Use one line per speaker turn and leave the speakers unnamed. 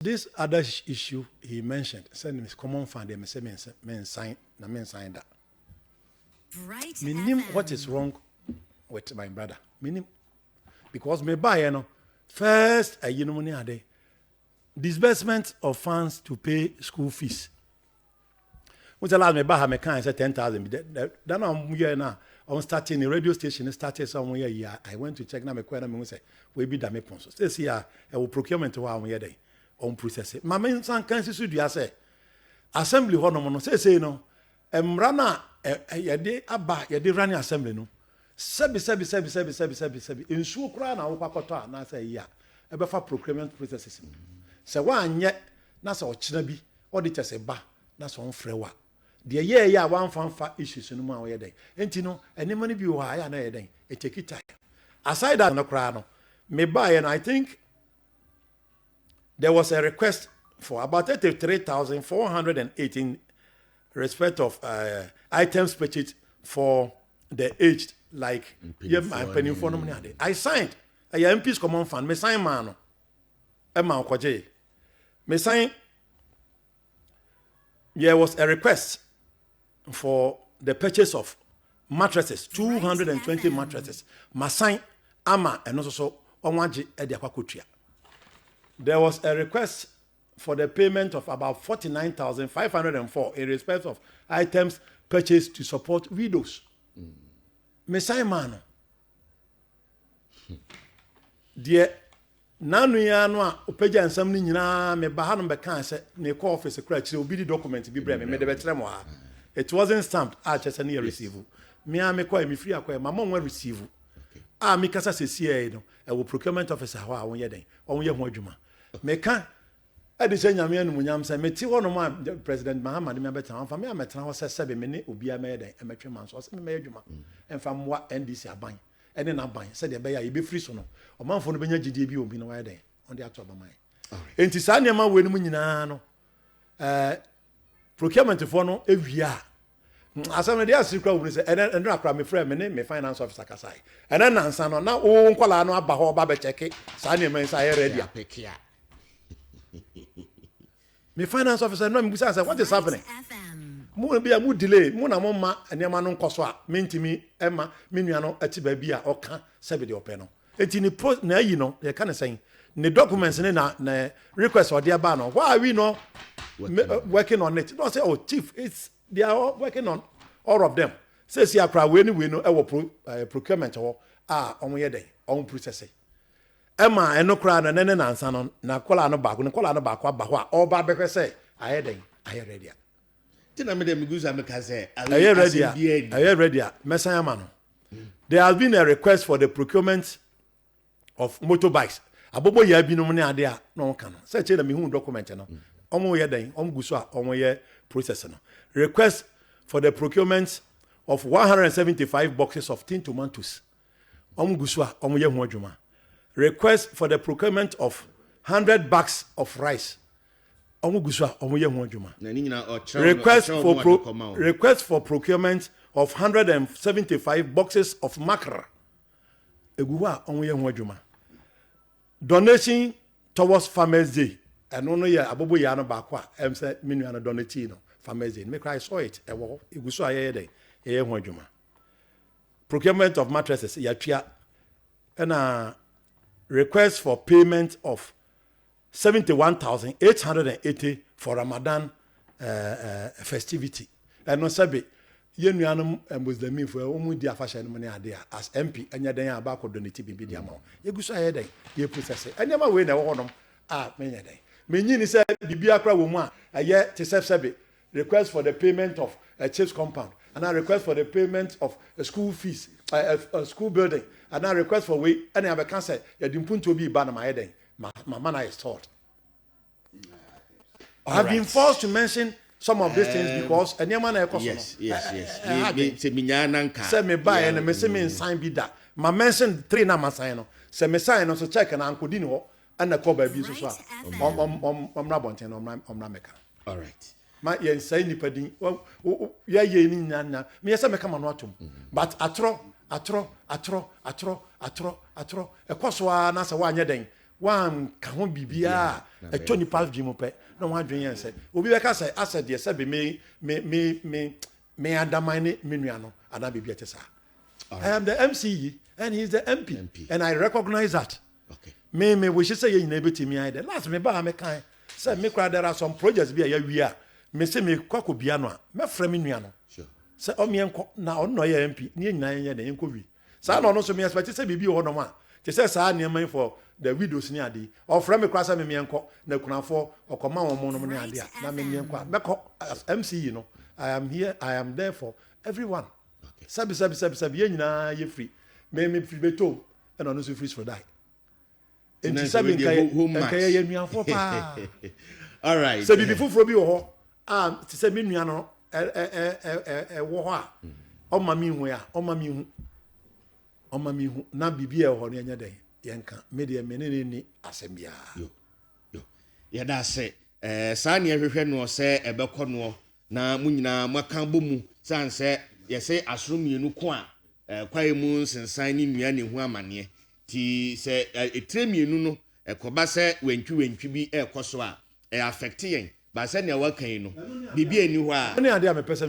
This other issue he mentioned, saying it's common fund, men sign that.
Bryt
Meaning what is wrong with my brother? Meaning because me buy first you know money ade disbursement of funds to pay school fees. Which allows me buy me can say 10,000. Then I'm here now. I'm starting a radio station. Started somewhere here. I went to check now. Me say we be da me ponso. This here I will procurement to our here day on process it. My main son can see do say assembly ho no say no. Emrana yede aba yede run assembly no. Sebi. Insu kura na wo kwakoto na say ya. E be fa procurement processes. Se wa anye na se o kina bi auditor se ba na so on frewa. The year one fanfa issues no ma wo yede. Enti no enema ni bi wo ha ya na yede. E take time. Aside that no kura no me buy and I think there was a request for about 33,418 respect of items purchased for the aged, like penny for no money. I signed a MP's common fund. Me sign man, Emma Okyere. Me sign. There was a request for the purchase of mattresses, 220 mattresses. Ma sign ama and also onwaji ediakwakutia. There was a request for the payment of about 49,504 in respect of items purchased to support widows. Mesai mano. Dear nanu ya no a opeja nsam ni nyina me ba hanom be kan se ne call office kra kire obi di document bi bre me de be kire mo ha. It wasn't stamped. I just any receive. Me a me call me free akwa mama won receive. Me kasa se sie no e wo procurement officer ho a won ye den. Won ye ho adwuma. Me kan adi se nyame anu munyam se meti wono ma President Mahama de me beta amfa me ametena ho se sebe me ne obi a me den e metwe man so se me adwuma emfa mwa NDC aban ene na ban se de be ya e be free so no o manfo no benya gidie bi obi no wa den on de ato abaman enti sa ne ma we no nyina no procurement for no ewia asam de asikra wo se ene akra me frɛ me ne me finance officer kasai ene nansa no na wo nkwala no aba ho ba be cheke sa ne man sa ready apekia. Me finance officer no me say what is happening? Mo be mo delay mo na mo ma enema no nkoso a mentimi ema me nua no ati ba bi a oka sebe de ope no. Eti ni na yi no ye kan say ne documents ne na request or there ba no. Why are we no working on it? No say oh chief, they are all working on all of them. Say si akra we no e wo procurement ho omo ye den on process. Emma eno kra na nene nansa no na kola no baako aba ho a oba bekwe say aye den aye ready.
Tina me dem guza me ka say
aye ready. Mesan ama no. There has been a request for the procurement of motorbikes. Abobo ya bi no ne ade a no ka no. Say che na me hu document no. Omo ye den, omo guso a omo ye process no. Request for the procurement of 175 boxes of tin tomatoes. Omo guso a omo ye hu adwuma. Request for the procurement of 100 bags of rice. Request for procurement of 175 boxes of mackerel. Donation towards Farmers Day. And only abobo ya no bakwa em say menu na donate no Farmers Day. Make I saw it. Eguso aye dey. Ye ho adwuma. Procurement of mattresses ya twa na request for payment of 71,880 for Ramadan festivity. And no sabe yenuanum Muslim for omu di afasha no money ade as MP anya dan aba ko donate bibi di amount. Yeguso aye den ye process. Anya ma we na wo honom menya den. Menyi ni say bibi akra wo mu a aye te sabe request for the payment of a chief's compound and a request for the payment of a school fees, a school building. And now request for we any other cancer, you didn't put to be ban my head. My manner is taught. I have been forced to mention some of these things because any man
yes.
Say me buy and me say me sign be that. My mention 3 na my sign no. Say me sign so check and uncle dino and the cover be so so. Rabonten meka.
All right.
My yen say ni padi. Ya ye ni nyanya. Me say me come no atom. But atro. E kwoswa na se wa anye den one ka ho bibia a 25 gym pe no one dwen yen say obi be ka say asset dey say be me adamine me nuano ada bibia te sa. I am the MCE and he is the MP. And I recognize that.
Okay.
Me we should say you na betimi ai the last me ba me kan say me kra there are some projects be ya wi a me say me kwako bia no a me frɛ me nuano.
Sure.
Say o me enko na on no ye MP ni nyina ye na enko wi. Say no so me expect say bibi ho no ma. Te say say na man for the widows ni ade. O frɛ me kra say me enko na kunafo okoma won mo no ne ade a na me enko me ko MCE no. I am here, I am there for everyone. Okay. Sabi, ye nyina ye free. Me free beto, and on so free for die. And sabi nkaya ye nuan for pa.
All right.
Sabi before from you ho, ti say me nuan no wo ho a. O ma mi hu ya, o ma mi hu na bibi e ho no nya den. Ye nka me de me ne ni asembia.
Yo. Ya da se sa ne hwehwe no se ebekọ no na munyina maka bomu sanse yese asromienu ko a kwae mu sensan ni nua ne hu amane ti se etremienu no ekoba se wentwi bi ekoso a affect yen ba se ne wakan no bibia ni ho a
ne ade a me pese